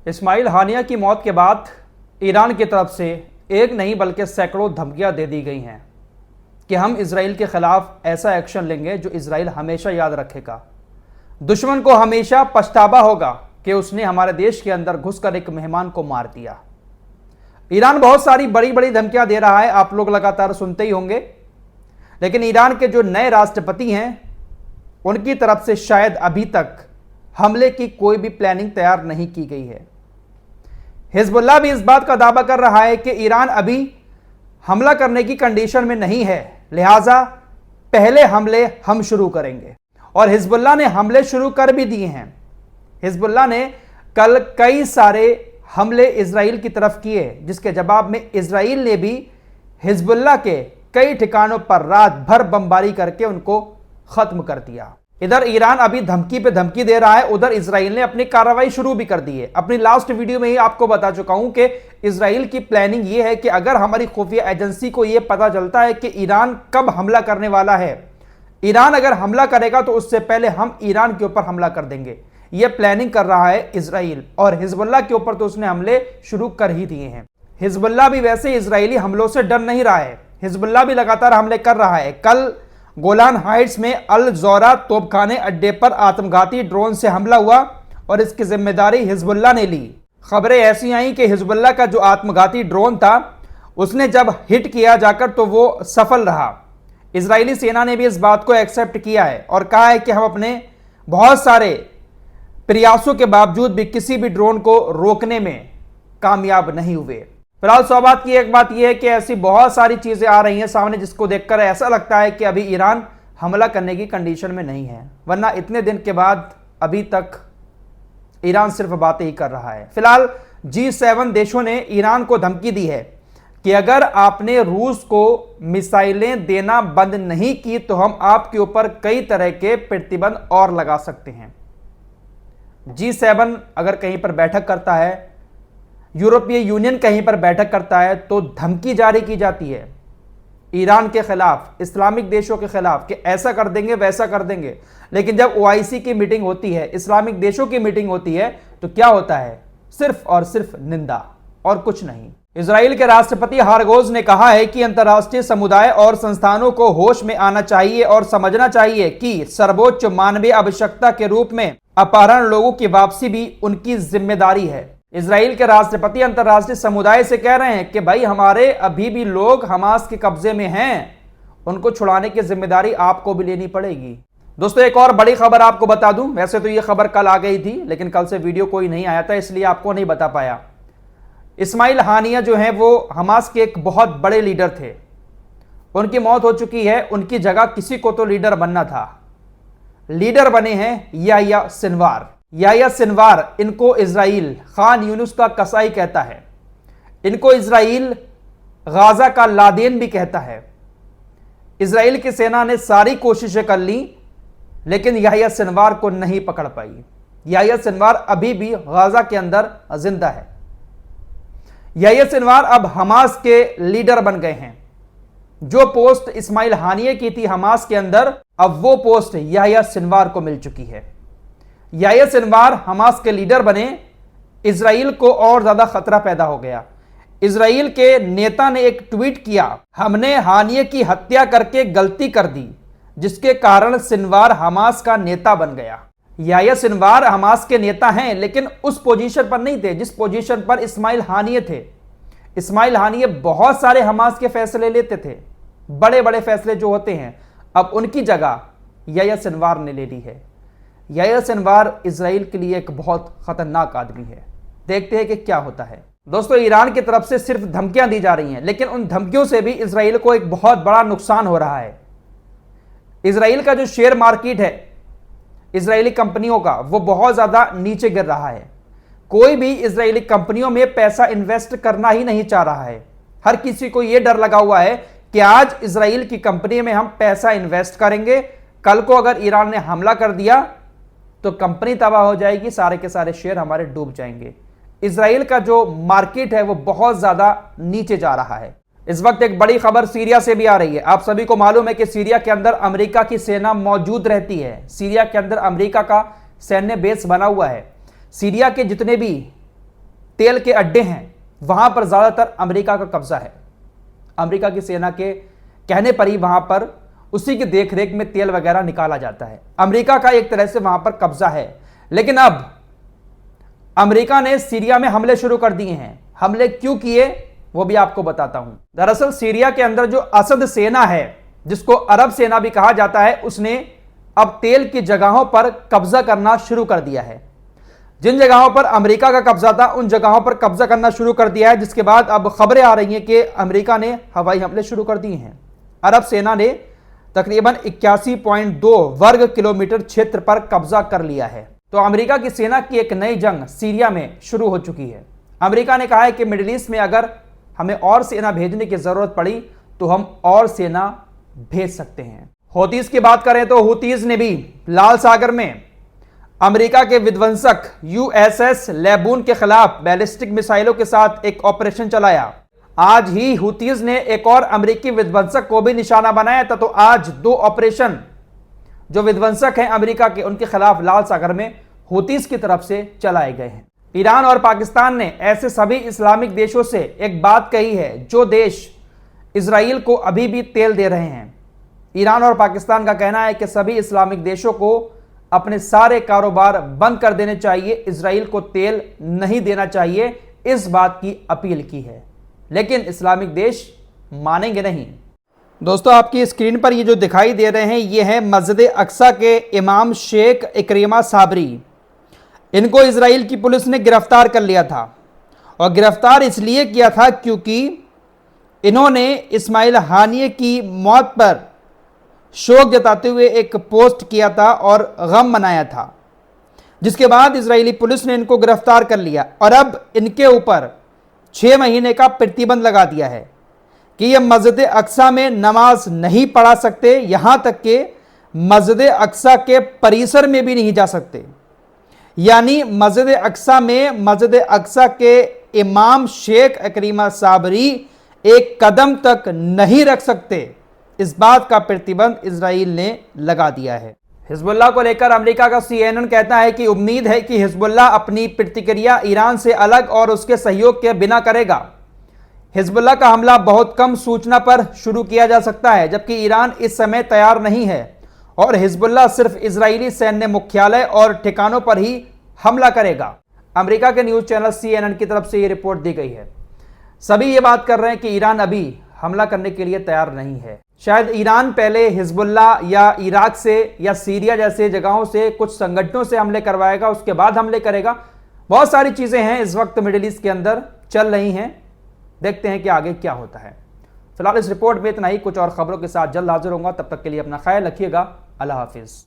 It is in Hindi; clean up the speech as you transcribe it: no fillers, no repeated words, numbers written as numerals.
इस्माइल हानिया की मौत के बाद ईरान की तरफ से एक नहीं बल्कि सैकड़ों धमकियां दे दी गई हैं कि हम इजराइल के खिलाफ ऐसा एक्शन लेंगे जो इजराइल हमेशा याद रखेगा। दुश्मन को हमेशा पछतावा होगा कि उसने हमारे देश के अंदर घुसकर एक मेहमान को मार दिया। ईरान बहुत सारी बड़ी बड़ी धमकियां दे रहा है, आप लोग लगातार सुनते ही होंगे। लेकिन ईरान के जो नए राष्ट्रपति हैं उनकी तरफ से शायद अभी तक हमले की कोई भी प्लानिंग तैयार नहीं की गई है। हिजबुल्लाह भी इस बात का दावा कर रहा है कि ईरान अभी हमला करने की कंडीशन में नहीं है, लिहाजा पहले हमले हम शुरू करेंगे। और हिजबुल्लाह ने हमले शुरू कर भी दिए हैं। हिजबुल्लाह ने कल कई सारे हमले इजराइल की तरफ किए, जिसके जवाब में इजराइल ने भी हिजबुल्लाह के कई ठिकानों पर रात भर बमबारी करके उनको खत्म कर दिया। इधर ईरान अभी धमकी पे धमकी दे रहा है, उधर इजराइल ने अपनी कार्रवाई शुरू भी कर दी है। अपनी लास्ट वीडियो में ही आपको बता चुका हूं कि इजराइल की प्लानिंग ये है कि अगर हमारी खुफिया एजेंसी को यह पता चलता है कि ईरान कब हमला करने वाला है, ईरान अगर हमला करेगा तो उससे पहले हम ईरान के ऊपर हमला कर देंगे। यह प्लानिंग कर रहा है इजराइल। और हिजबुल्लाह के ऊपर तो उसने हमले शुरू कर ही दिए हैं। हिजबुल्लाह भी वैसे इजरायली हमलों से डर नहीं रहा है, हिजबुल्लाह भी लगातार हमले कर रहा है। कल गोलान हाइट्स में अल ज़ोरा तोपखाने अड्डे पर आत्मघाती ड्रोन से हमला हुआ और इसकी जिम्मेदारी हिजबुल्लाह ने ली। खबरें ऐसी आई कि हिजबुल्लाह का जो आत्मघाती ड्रोन था उसने जब हिट किया जाकर तो वो सफल रहा। इजरायली सेना ने भी इस बात को एक्सेप्ट किया है और कहा है कि हम अपने बहुत सारे प्रयासों के बावजूद भी किसी भी ड्रोन को रोकने में कामयाब नहीं हुए। फिलहाल सौबात की एक बात यह है कि ऐसी बहुत सारी चीजें आ रही हैं सामने जिसको देखकर ऐसा लगता है कि अभी ईरान हमला करने की कंडीशन में नहीं है, वरना इतने दिन के बाद अभी तक ईरान सिर्फ बातें ही कर रहा है। फिलहाल G7 देशों ने ईरान को धमकी दी है कि अगर आपने रूस को मिसाइलें देना बंद नहीं की तो हम आपके ऊपर कई तरह के प्रतिबंध और लगा सकते हैं। G7 अगर कहीं पर बैठक करता है, यूरोपीय यूनियन कहीं पर बैठक करता है तो धमकी जारी की जाती है ईरान के खिलाफ, इस्लामिक देशों के खिलाफ कि ऐसा कर देंगे वैसा कर देंगे। लेकिन जब OIC की मीटिंग होती है, इस्लामिक देशों की मीटिंग होती है, तो क्या होता है? सिर्फ और सिर्फ निंदा और कुछ नहीं। इजराइल के राष्ट्रपति हारगोज ने कहा है कि अंतर्राष्ट्रीय समुदाय और संस्थानों को होश में आना चाहिए और समझना चाहिए कि सर्वोच्च मानवीय आवश्यकता के रूप में अपहरण लोगों की वापसी भी उनकी जिम्मेदारी है। इजराइल के राष्ट्रपति अंतर्राष्ट्रीय समुदाय से कह रहे हैं कि भाई हमारे अभी भी लोग हमास के कब्जे में हैं, उनको छुड़ाने की जिम्मेदारी आपको भी लेनी पड़ेगी। दोस्तों एक और बड़ी खबर आपको बता दूं, वैसे तो ये खबर कल आ गई थी लेकिन कल से वीडियो कोई नहीं आया था इसलिए आपको नहीं बता पाया। इस्माइल हानिया जो है वो हमास के एक बहुत बड़े लीडर थे, उनकी मौत हो चुकी है। उनकी जगह किसी को तो लीडर बनना था, लीडर बने हैं याह्या सिनवार। याह्या सिनवार, इनको इजराइल खान यूनुस का कसाई कहता है, इनको इजराइल गाजा का लादेन भी कहता है। इजराइल की सेना ने सारी कोशिशें कर ली लेकिन याह्या सिनवार को नहीं पकड़ पाई। याह्या सिनवार अभी भी गाजा के अंदर जिंदा है। याह्या सिनवार अब हमास के लीडर बन गए हैं। जो पोस्ट इस्माइल हानिया की थी हमास के अंदर, अब वो पोस्ट याह्या सिनवार को मिल चुकी है। याह्या सिनवार हमास के लीडर बने, इजराइल को और ज्यादा खतरा पैदा हो गया। इजराइल के नेता ने एक ट्वीट किया, हमने हानिया की हत्या करके गलती कर दी जिसके कारण सिनवार हमास का नेता बन गया। याह्या सिनवार हमास के नेता हैं लेकिन उस पोजीशन पर नहीं थे जिस पोजीशन पर इस्माइल हानिया थे। इस्माइल हानिया बहुत सारे हमास के फैसले लेते थे, बड़े बड़े फैसले जो होते हैं, अब उनकी जगह याह्या सिनवार ने ले ली है। याह्या सिनवार इजराइल के लिए एक बहुत खतरनाक आदमी है। देखते हैं कि क्या होता है। दोस्तों ईरान की तरफ से सिर्फ धमकियां दी जा रही हैं लेकिन उन धमकियों से भी इजराइल को एक बहुत बड़ा नुकसान हो रहा है। इजराइल का जो शेयर मार्केट है इजरायली कंपनियों का, वो बहुत ज्यादा नीचे गिर रहा है। कोई भी इजरायली कंपनियों में पैसा इन्वेस्ट करना ही नहीं चाह रहा है। हर किसी को यह डर लगा हुआ है कि आज इजराइल की कंपनी में हम पैसा इन्वेस्ट करेंगे, कल को अगर ईरान ने हमला कर दिया तो कंपनी तबाह हो जाएगी, सारे के सारे शेयर हमारे डूब जाएंगे। इजराइल का जो मार्केट है वो बहुत ज्यादा नीचे जा रहा है। इस वक्त एक बड़ी खबर सीरिया से भी आ रही है। आप सभी को मालूम है कि सीरिया के अंदर अमेरिका की सेना मौजूद रहती है। सीरिया के अंदर अमेरिका का सैन्य बेस बना हुआ है। सीरिया के जितने भी तेल के अड्डे हैं, वहां पर ज्यादातर अमेरिका का कब्जा है। अमेरिका की सेना के कहने पर ही वहां पर उसी की देखरेख में तेल वगैरह निकाला जाता है। अमेरिका का एक तरह से वहां पर कब्जा है। लेकिन अब अमेरिका ने सीरिया में हमले शुरू कर दिए हैं। हमले क्यों किए वो भी आपको बताता हूं। दरअसल सीरिया के अंदर जो असद सेना है, जिसको अरब सेना भी कहा जाता है, उसने अब तेल की जगहों पर कब्जा करना शुरू कर दिया है। जिन जगहों पर अमेरिका का कब्जा था उन जगहों पर कब्जा करना शुरू कर दिया है, जिसके बाद अब खबरें आ रही हैं कि अमेरिका ने हवाई हमले शुरू कर दिए हैं। अरब सेना ने तकरीबन 81.2 वर्ग किलोमीटर क्षेत्र पर कब्जा कर लिया है। तो अमेरिका की सेना की एक नई जंग सीरिया में शुरू हो चुकी है। अमेरिका ने कहा है कि मिडिल ईस्ट में अगर हमें और सेना भेजने की जरूरत पड़ी तो हम और सेना भेज सकते हैं। हूतीज की बात करें तो हूतीज ने भी लाल सागर में अमेरिका के विध्वंसक यूएसएस लेबून के खिलाफ बैलिस्टिक मिसाइलों के साथ एक ऑपरेशन चलाया। आज ही हूतीज ने एक और अमेरिकी विध्वंसक को भी निशाना बनाया था। तो आज 2 ऑपरेशन जो विध्वंसक हैं अमेरिका के, उनके खिलाफ लाल सागर में हूतीज की तरफ से चलाए गए हैं। ईरान और पाकिस्तान ने ऐसे सभी इस्लामिक देशों से एक बात कही है जो देश इजराइल को अभी भी तेल दे रहे हैं। ईरान और पाकिस्तान का कहना है कि सभी इस्लामिक देशों को अपने सारे कारोबार बंद कर देने चाहिए, इजराइल को तेल नहीं देना चाहिए, इस बात की अपील की है। लेकिन इस्लामिक देश मानेंगे नहीं। दोस्तों, आपकी स्क्रीन पर ये जो दिखाई दे रहे हैं ये है मस्जिद अक्सा के इमाम शेख इकरीमा साबरी। इनको इजराइल की पुलिस ने गिरफ्तार कर लिया था और गिरफ्तार इसलिए किया था क्योंकि इन्होंने इस्माइल हानिये की मौत पर शोक जताते हुए एक पोस्ट किया था और गम मनाया था, जिसके बाद इजरायली पुलिस ने इनको गिरफ्तार कर लिया और अब इनके ऊपर 6 महीने का प्रतिबंध लगा दिया है कि ये मस्जिद अक्सा में नमाज नहीं पढ़ा सकते, यहां तक कि मस्जिद अक्सा के परिसर में भी नहीं जा सकते। यानी मस्जिद अक्सा में मस्जिद अक्सा के इमाम शेख इकरीमा साबरी एक कदम तक नहीं रख सकते। इस बात का प्रतिबंध इजराइल ने लगा दिया है। हिजबुल्लाह को लेकर अमेरिका का CNN कहता है कि उम्मीद है कि हिजबुल्लाह अपनी प्रतिक्रिया ईरान से अलग और उसके सहयोग के बिना करेगा। हिजबुल्लाह का हमला बहुत कम सूचना पर शुरू किया जा सकता है, जबकि ईरान इस समय तैयार नहीं है और हिजबुल्लाह सिर्फ इजरायली सैन्य मुख्यालय और ठिकानों पर ही हमला करेगा। अमेरिका के न्यूज चैनल CNN की तरफ से यह रिपोर्ट दी गई है। सभी ये बात कर रहे हैं कि ईरान अभी हमला करने के लिए तैयार नहीं है। शायद ईरान पहले हिजबुल्लाह या इराक से या सीरिया जैसे जगहों से, कुछ संगठनों से हमले करवाएगा, उसके बाद हमले करेगा। बहुत सारी चीजें हैं इस वक्त मिडिल ईस्ट के अंदर चल रही हैं। देखते हैं कि आगे क्या होता है। फिलहाल इस रिपोर्ट में इतना ही। कुछ और खबरों के साथ जल्द हाजिर होऊंगा। तब तक के लिए अपना ख्याल रखिएगा। अल्लाह हाफिज।